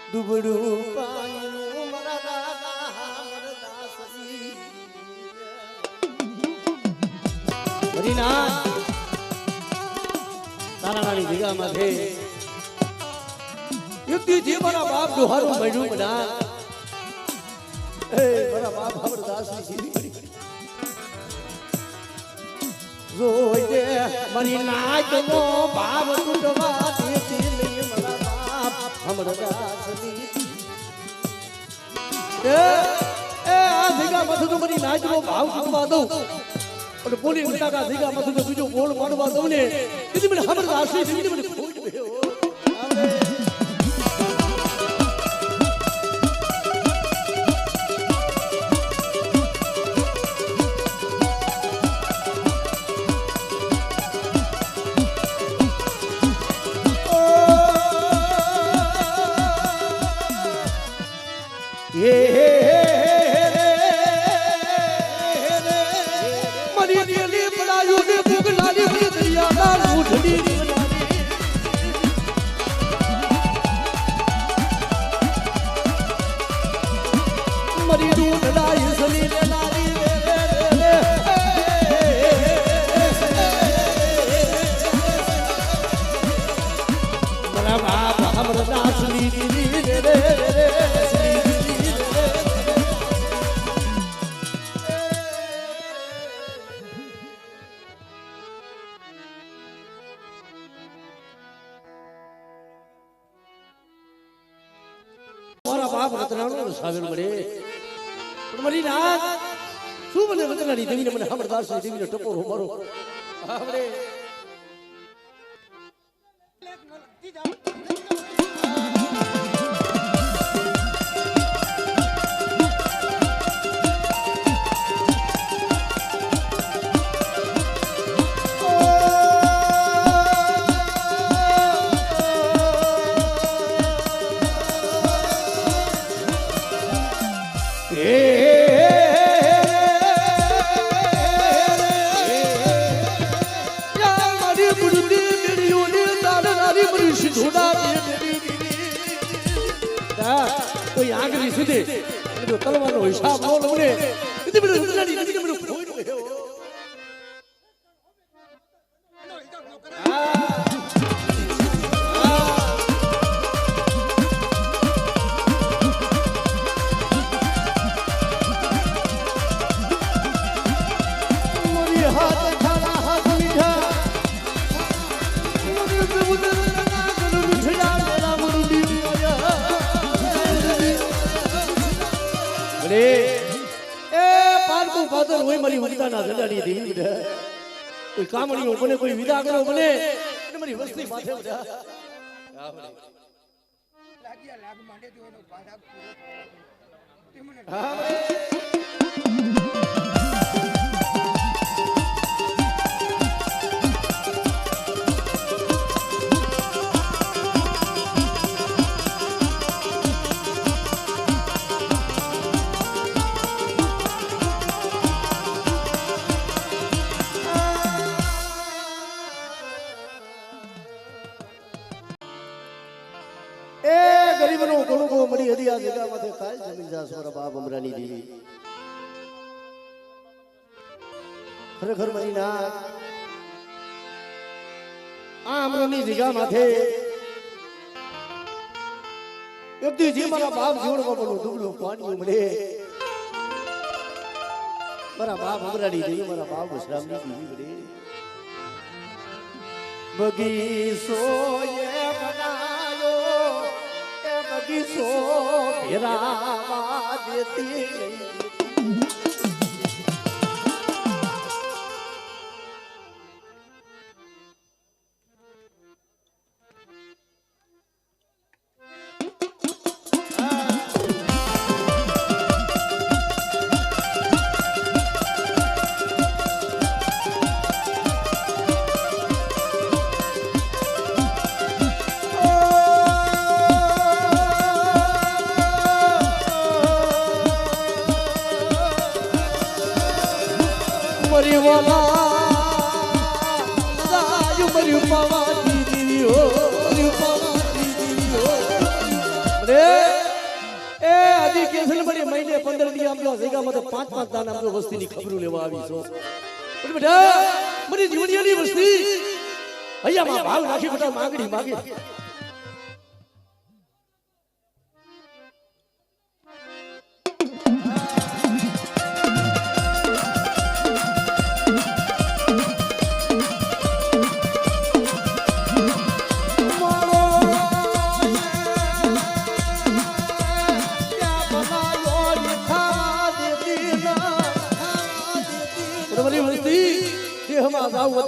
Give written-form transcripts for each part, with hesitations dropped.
દુબળું પાયું મારા દાદા અમરદાસજી હરિનાથ તારા નાની જગ્યામાં છે યુક્તિ જે મારા બાપ દોહારું મળ્યું બધા એ મારા બાપ અમરદાસજી સીધી જોજે મારી નાચનો ભાવ તૂટવા દેતી નહીં મારા બાપ અમરદાસજી એ આ જગ્યા મથું તો મારી નાચનો ભાવ તૂટવા દઉં અને બોલી ઉતાકા જગ્યા મથું તો બીજો બોલ મારવા દઉં ને તેથી મને અમરદાસજી સીધી મને ખોટ ગયો દેવીને ટકોરો મારો આપણે કોઈ આગળ સુધી તલવાનો હિસાબ નો લઉને એટલે બધું ઉડાડી નથી બધું ફોઈ ગયો કોઈ કામણીઓ બને કોઈ વિદા કરો બને મારી વસ્તી માથે બધા લાગ્યા લાગ માંડે તો એનો ભાડા પૂરો તે મને મળી હતી આ જગ્યામાંથી કાલ જમીન જાસ મારા બાપ અમરાની દેવી ખરેખર મારી ના આ અમરાની જગ્યામાંથી વ્યક્તિ જે મારા બાપ જીવનમાં પણ દુબળું પાણી મળે મારા બાપ અમરાની દેવી મારા બાપ શ્રામની દેવી મળે બગીચો એ બનાયો બગીચો ભેરાવા દેતી Hey! આજે કેસલ બની મહિને 15 દી આમ જો જગ્યામાં તો 5-5 દાન આમ જો વસ્તીની ખબરો લેવા આવી છો પણ બેટા મારી જીવનીની વસ્તી અહીંયા ભાવ નાખી બેટા માંગણી માગે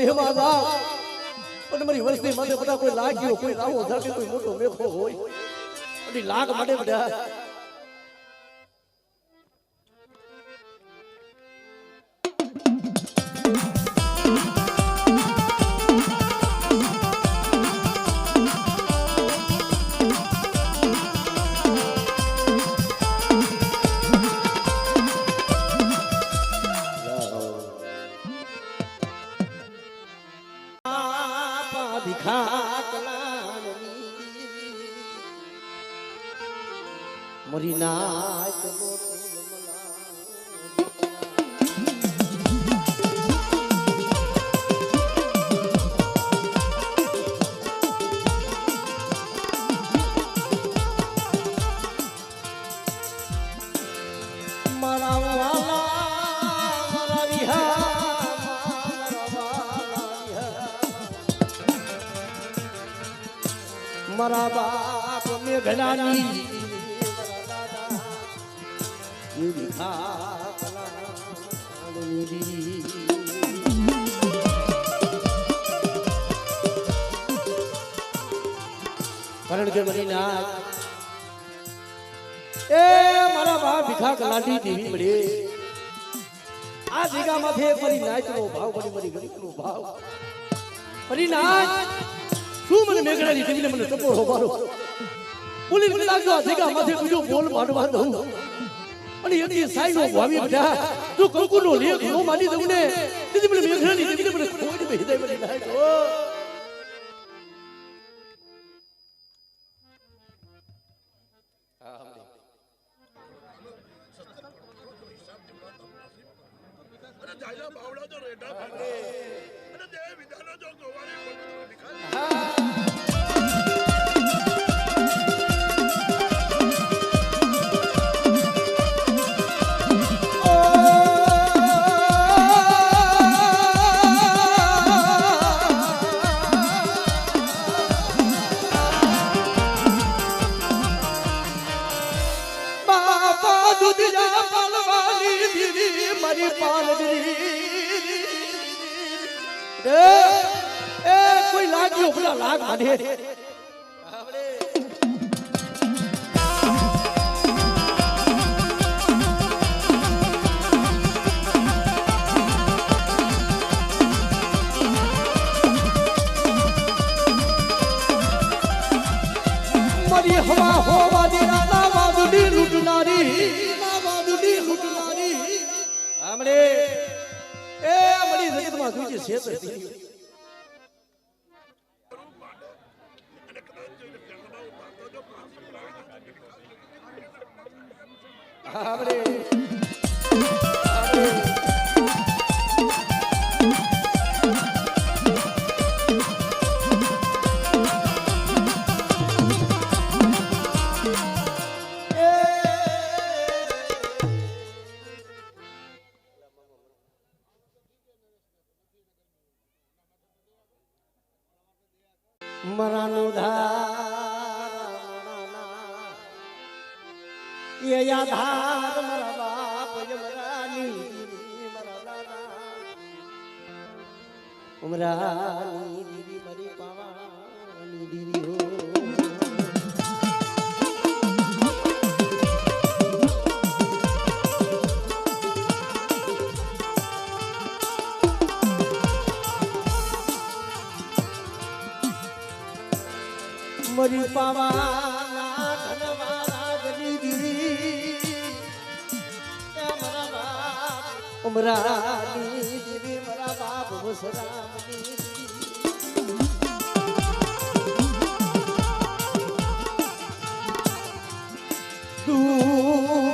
દેહમાં જાવ પણ મારી વસ્તી માટે બધા કોઈ લાગ્યો કોઈ રાવો ધરકે કોઈ મોટો મેખો હોય અને લાગ માટે બધા મરી નાચ મારા વાલા મારા વિહા મારા બાપ મેઘનાની કારણ કે મરી નાચ એ મારા બાપ ભીખા કલાટી દેવી મળે આ જગ્યામાંથી મરી નાચનો ભાવ મરી ગરીબનો ભાવ મરી નાચ શું મને મેઘડાની દેવીને મને ટપોરો મારો બોલી મને લાગજો આ જગ્યામાંથી બીજો બોલ માંડવા દઉં અને એની સાઈનો ભાવી બધા તું કંકુનો લેખ નો માની દઉં ને દીદી મને મેઘડાની દેવીને મને ખોડ બે હૃદય મરી નાચ કોઈ લાગ્યો પેલા લાગ માને મારી હવા હોવા દેના વાદળી લૂટનારી આમરે એ મળી જગતમાં દુજી છે આમરે મરાનો ધાર એ યાધાર મારા બાપ યમરાની મારા દાદા ઉમરાની દીદી મારી પાવાની દીદી હો મરી પાવાના ધનવાના ગરીબી મારા બાપ ઉમરાની દીદી મારા બાપ વસરામની તું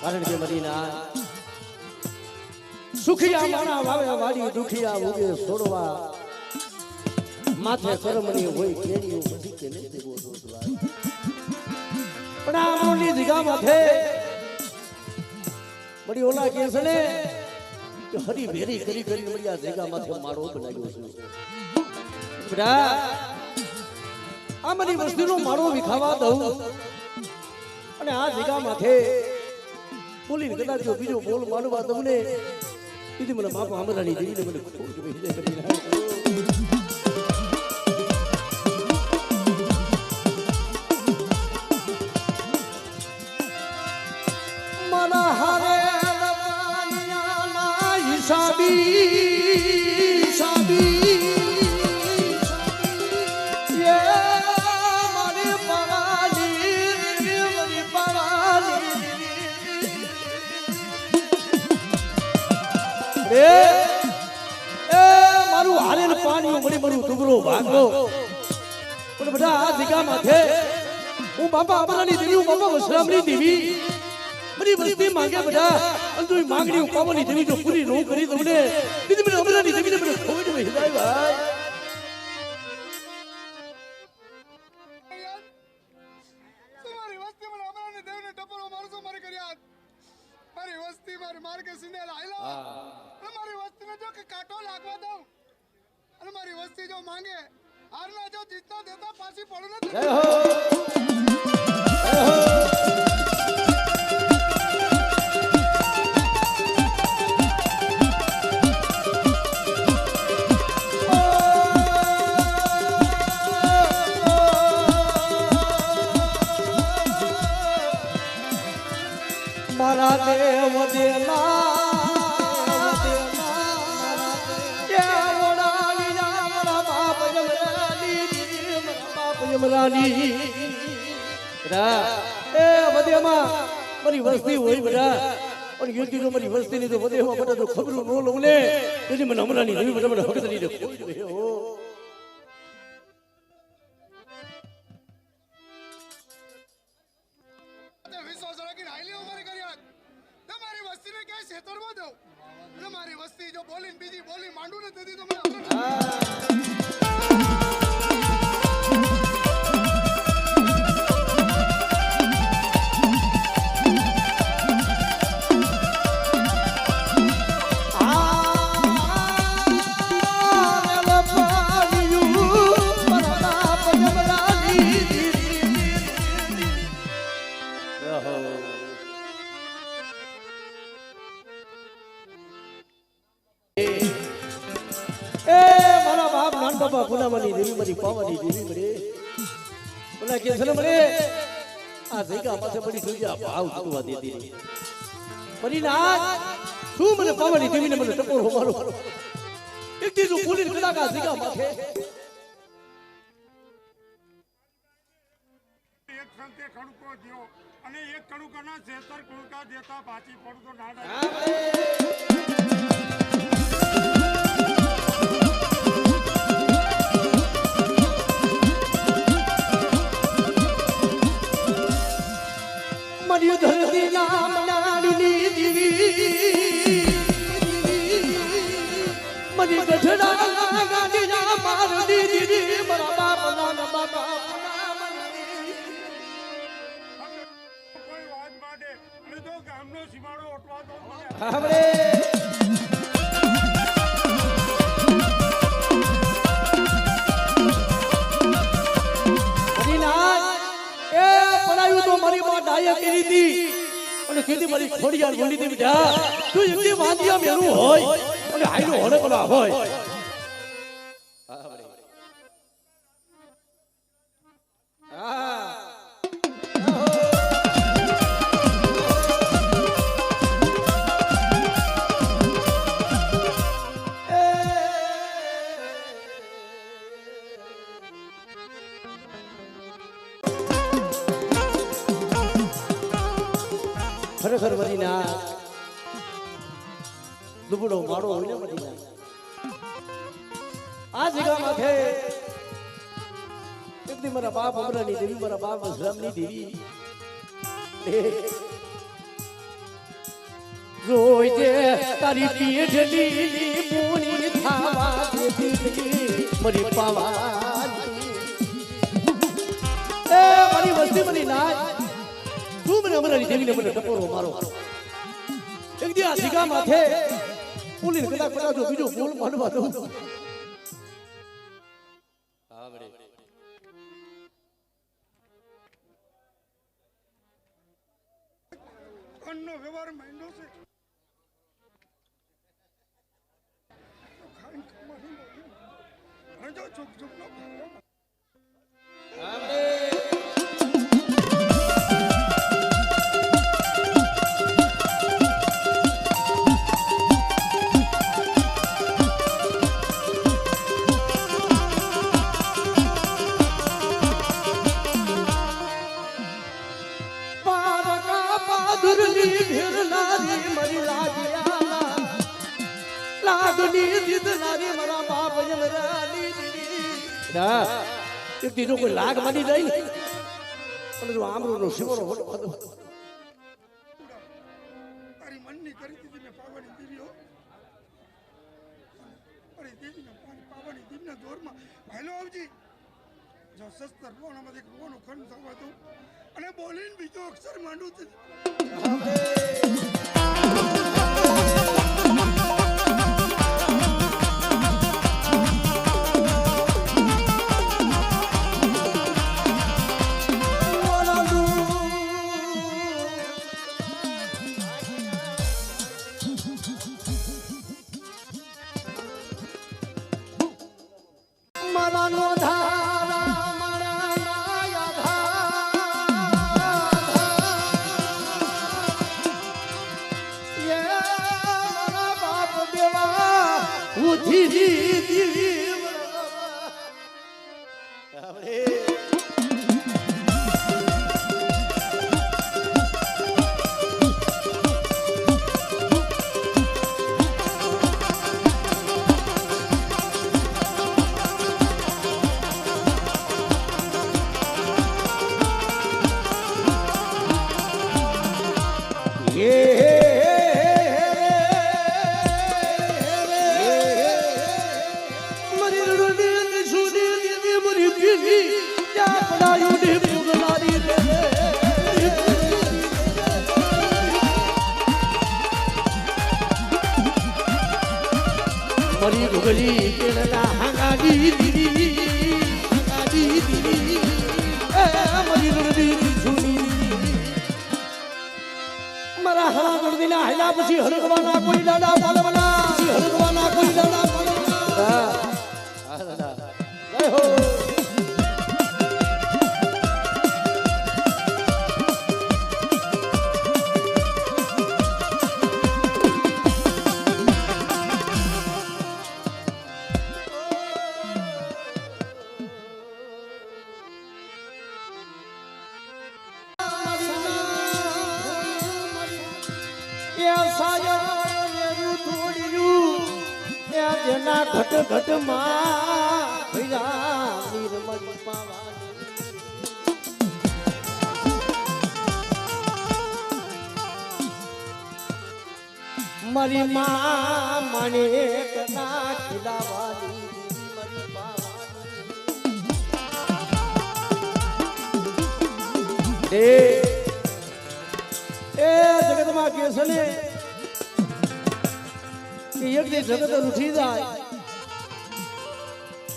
કારણ કે મારી ના સુખિયા માણા વાવે વાડી દુખિયા ઉગે છોડવા માથે કરમણી હોય કેરીઓ બધી કે ને દેવો દોસલા પણ આ મોની જગા માથે મડી ઓલા કે છે ને કે હરી ભેરી કરી કરી મડી આ જગા માથે મારો બનાવ્યો છે બડા આ મારી વસ્તીનો મારો વિખાવા દઉં અને આ જગા માથે બોલી કદાચ જો બીજો બોલ માનવા તમને કીધી મને બાપા હમણાંની દેવીને મને ખોટ કરી મારા હારે રવાનિયાના હિસાબી મારું હારેલ પાણી મળી મારું ડુબરો ભાગો પણ બધા આ જગ્યા માથે હું બાપા અમરાની દેવી હું બાપા વસરામની દેવી બધી વસ્તી માંગે બધા અંતુની માંગણી હું પાવાની દેવી જો પૂરી ન કરી તમને બીજી મને અમરાની દેવીને મને ખોટ માં હિદાય ભાઈ તમારી વસ્તી મને અમરાની દેવીને ટપરો મારસો મારી કર્યા મારી વસ્તી મારી માર કે સિને લાયલા મારી વસ્તીને જો કે કાટો લાગવા દઉં અને મારી વસ્તી જો માંગે હારના જો જીતના દેતા પાછી પડું નથી જય હો જય હો મારા દેવ દેલા યમરાની એ વધેમાં મારી વસ્તી હોય બધા પણ યુદ્ધી નો મારી વસ્તી ની તો વધેમાં બધા તો ખબર ન લઉં ને તેથી મને હમણાંની નવી બધા મને હકત નહીં હો વિશ્વાસ રાખીને હાઈલી ઉમર કર્યા તમારી વસ્તીને ક્યાંય છેતરવા દઉં તમારી વસ્તી જો બોલીને બીજી બોલી માંડું ને તેથી તો બાપા પુનામાની દેવી મારી પાવાની દેવી મળે ઓલા કે છે મળે આ જગ્યા પાસે પડી જોઈ ભાવ થવા દેતી પડી ના શું મને પાવાની દેવીને મને ટપોર મારો એક દી જો પોલીસ કદાકા જગ્યા માથે એક સંતે ખડકો દિયો અને એક ખડકોના સેતર કુળકા દેતા પાછી પડું તો ના મરી ધરતી નામ નાડીની દીવી મરી ગઢડા ગાડી ના મારડી દીવી મારા બાપના ના બાપા કોઈ વાત માટે અને તો ગામનો સીમાડો ઓટવા દો હવે મારી માં ડાયા કરી હતી અને કીધી મારી ખોડિયાર બોલી હતી બેટા તું એકદી વાંધિયા મેલું હોય અને હાઈલો હડકલા હોય ખરેખર મદીના દુબળો માળો હોય ને મદીના આ જગ્યા માથે એકદી મારા બાપ અમરાની દેવી મારા બાપ વસરામની દેવી રોય દે તારી પીઠની પૂરી થાવા દેતી મરી પાવાની એ મારી વસ્તી મરી નાય તું મને અમારી દેવીને મને ટપોરો મારો એક દી આ જીગા માથે પુલી કદાચ જો બીજો બોલ માંડવા દઉં અન્નો વ્યવહાર માંડો છે ખાઈ કમાઈ હજો ચૂપ ચૂપ નો એક દીધો કોઈ લાગ માની જાય ને પણ જો આમરો નો શિવરો તારી મનની કરી દીધી મેં પાવાની દીવીઓ અરે દેવીને પાવાની દીવના જોરમાં ભાઈલો આવજી જો સસ્તર રોણામાંથી રોવાનું ખંડ થવા દઉં અને બોલીને બીજો અક્ષર માંડું છે મરી ગુગલી પેલા હાંગાડી દીદી હાંગાડી દીદી એ મરી ગુગલી જૂની મારા હરા ગળદીના હેલા પછી હરગવાના કોઈ દાડા પાલવના હરગવાના કોઈ દાડા પાલવના હા દાદા જય હો ઘટ ઘટ માં ભૈરા નિર્મળ પાવાની મારી માં મને કના ખીલાવાની મારી પાવાની એ જગતમાં કેસને એક દે જગત ઉઠી જાય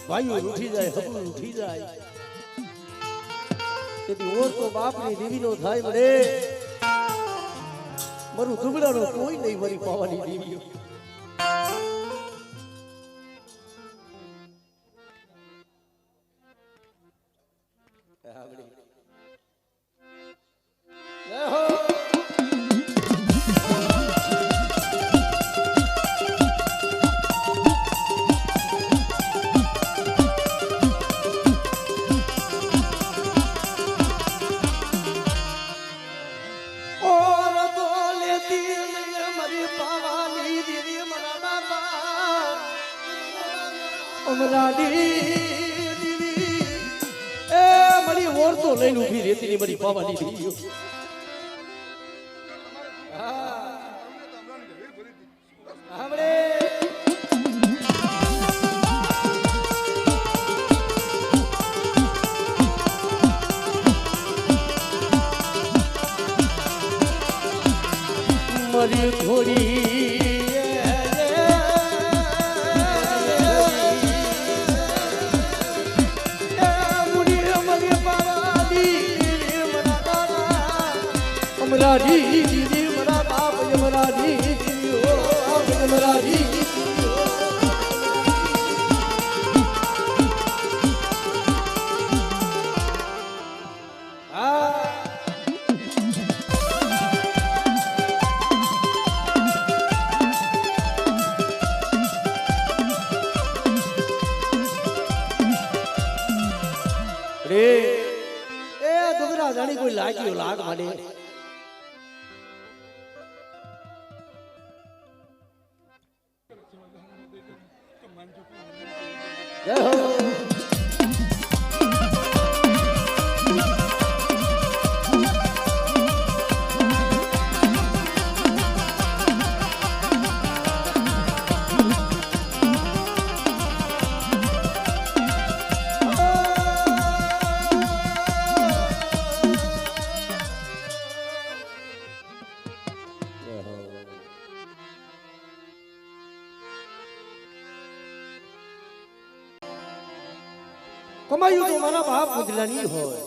ભાઈઓ ઉઠી જાય હબલું ઉઠી જાય તેથી ઓર તો બાપની દેવીનો થાય મળે મારું દુબળાનો કોઈ નહીં મારી પાવાની દેવીઓ લઈને ઉભી રહેતી ની બધી પાવાની દીવીઓ મારી થોડી મરાઠી દીદી મરા બાપ મરાઠી દીદી હો મરાઠી રે એ દુગરા જાણી કોઈ લાગ્યો લાગ માડે જય હો કમાયું તો મારા બાપ મુદલાની હોય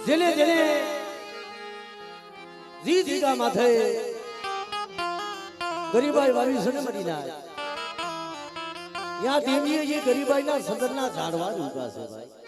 જેને જેને જી જીગા માથે ગરીબાઈ વાવી સને મરી ના યા દેવીએ જે ગરીબાઈ ના સદરના ઝાડવા ઉભા છે ભાઈ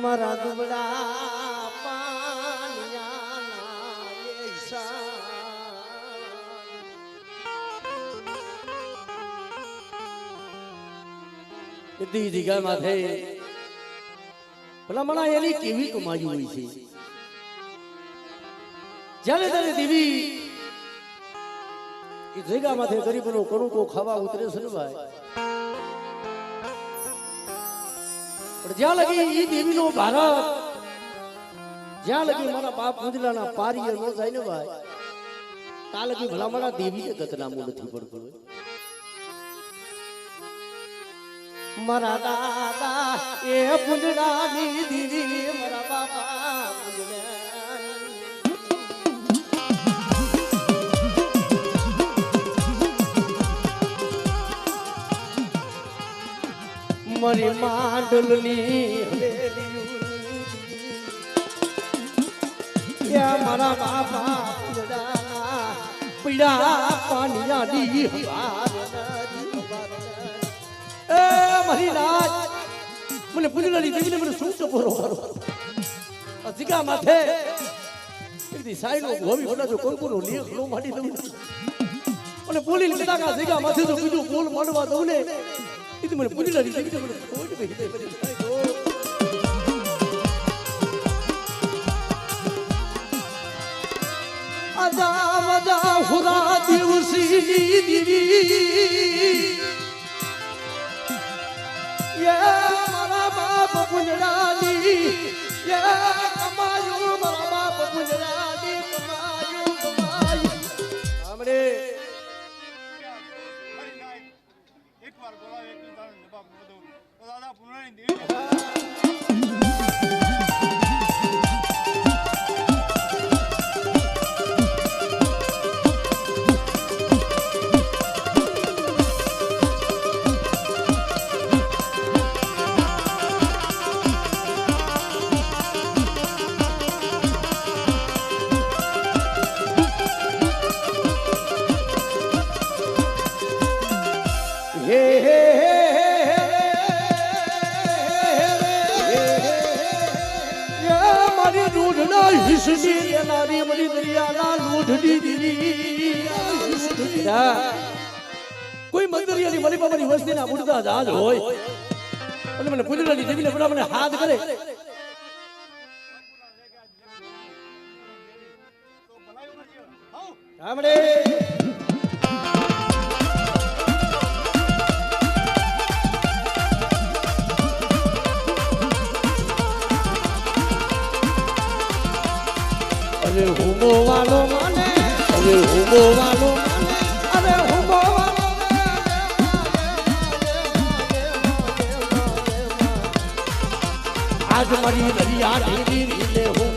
મારા દુબળા પાનિયાના એસા દીઘા માથે ભલા મણા એની કેવી કમાઈ હોય છે જ્યારે ત્યારે દેવી એ જગ્યા માથે ગરીબનો કણુકો ખાવા ઉતરે છે ને ભાઈ પણ જ્યાં લગી ઈ દેવીનો ભારત જ્યાં લગી મારા બાપ મુદલાના પારીએ ન જાય ને ભાઈ ત્યાં લગી ભલામણા દેવીને ગતનામું નથી પડતું મારા દાદા એ પુંજડાની દેવી મારા બાપા મારી માંડલની મારા બાપા પીડા પાનિયાની મારી રાજ મને પૂજલાની દેવીને મને શું ચપોરો જીગા માથે સાઈનો ગોવી બના જો કંકુનો લેખ નો માડી દઉં અને બોલીને કદાચ આ જીગા માથે જો બીજું બોલ માંડવા દઉં ને itu mana punya lari jadi mana oh itu begitu ada ada hura diusi divi ya mara baap punya lari ya kamayu mara baap punya lari kamayu amre કોઈ મંદિરિયાની મલી બાબાની વસ્તીના ઉડતા જહાજ હોય અને મને પૂજલાની દેવીને બડા મને હાથ કરે આમડે અરે હુમો વાલો માને અરે હુમો વાલો માને અરે હુમો વાલો આજ મારી દરિયા દેવી લે હું